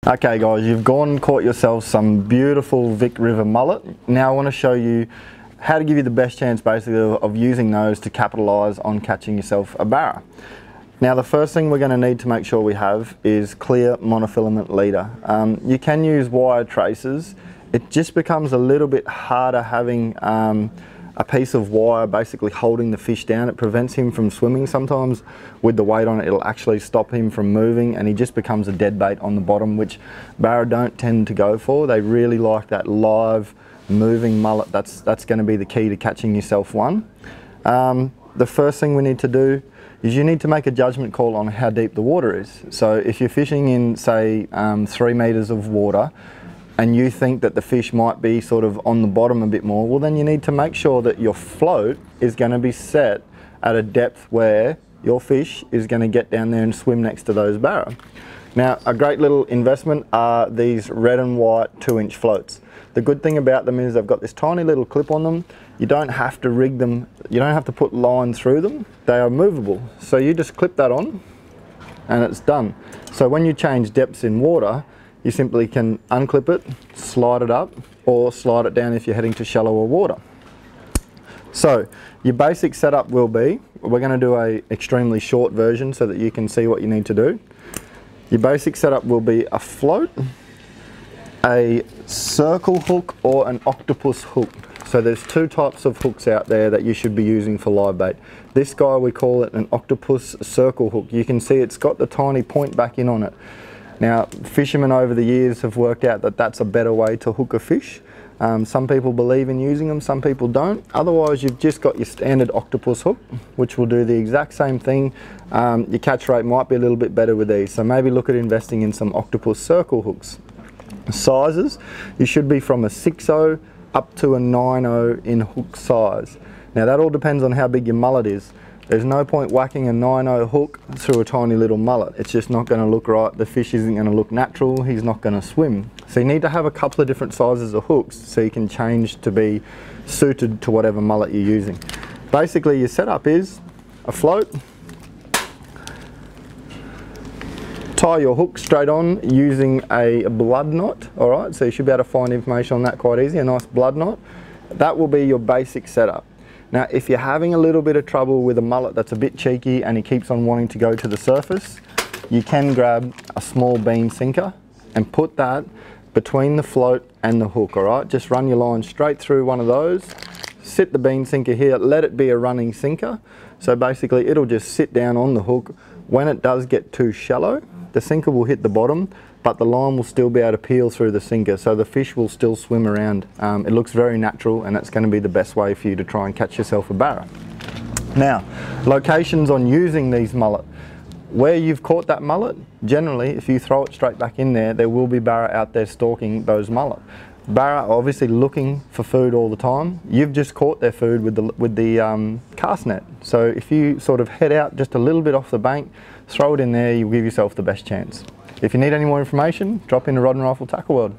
Okay guys, you've gone and caught yourself some beautiful Vic River mullet. Now I want to show you how to give you the best chance basically of using those to capitalise on catching yourself a barra. Now the first thing we're going to need to make sure we have is clear monofilament leader. You can use wire traces. It just becomes a little bit harder having a piece of wire basically holding the fish down. It prevents him from swimming. Sometimes with the weight on it, it'll actually stop him from moving and he just becomes a dead bait on the bottom, which barra don't tend to go for. They really like that live moving mullet. That's going to be the key to catching yourself one. The first thing we need to do is you need to make a judgment call on how deep the water is. So if you're fishing in say 3 meters of water, and you think that the fish might be sort of on the bottom a bit more, well then you need to make sure that your float is going to be set at a depth where your fish is going to get down there and swim next to those barra. Now a great little investment are these red and white 2-inch floats. The good thing about them is they've got this tiny little clip on them. You don't have to rig them, you don't have to put line through them. They are movable. So you just clip that on and it's done. So when you change depths in water, you simply can unclip it, slide it up, or slide it down if you're heading to shallower water. So your basic setup will be, we're going to do a extremely short version so that you can see what you need to do. Your basic setup will be a float, a circle hook or an octopus hook. So there's 2 types of hooks out there that you should be using for live bait. This guy, we call it an octopus circle hook. You can see it's got the tiny point back in on it. Now, fishermen over the years have worked out that that's a better way to hook a fish. Some people believe in using them, some people don't. Otherwise, you've just got your standard octopus hook, which will do the exact same thing. Your catch rate might be a little bit better with these, so maybe look at investing in some octopus circle hooks. Sizes, you should be from a 6/0 up to a 9/0 in hook size. Now that all depends on how big your mullet is. There's no point whacking a 9/0 hook through a tiny little mullet. It's just not going to look right. The fish isn't going to look natural. He's not going to swim. So you need to have a couple of different sizes of hooks so you can change to be suited to whatever mullet you're using. Basically your setup is a float. Tie your hook straight on using a blood knot. Alright, so you should be able to find information on that quite easy. A nice blood knot. That will be your basic setup. Now if you're having a little bit of trouble with a mullet that's a bit cheeky and he keeps on wanting to go to the surface, you can grab a small bean sinker and put that between the float and the hook, alright? Just run your line straight through one of those, sit the bean sinker here, let it be a running sinker. So basically it'll just sit down on the hook. When it does get too shallow, the sinker will hit the bottom, but the line will still be able to peel through the sinker, so the fish will still swim around. It looks very natural and it's going to be the best way for you to try and catch yourself a barra. Now, locations on using these mullet. Where you've caught that mullet, generally if you throw it straight back in there, there will be barra out there stalking those mullet. Barra are obviously looking for food all the time. You've just caught their food with the cast net. So if you sort of head out just a little bit off the bank, throw it in there, you'll give yourself the best chance. If you need any more information, drop into Rod and Rifle Tackle World.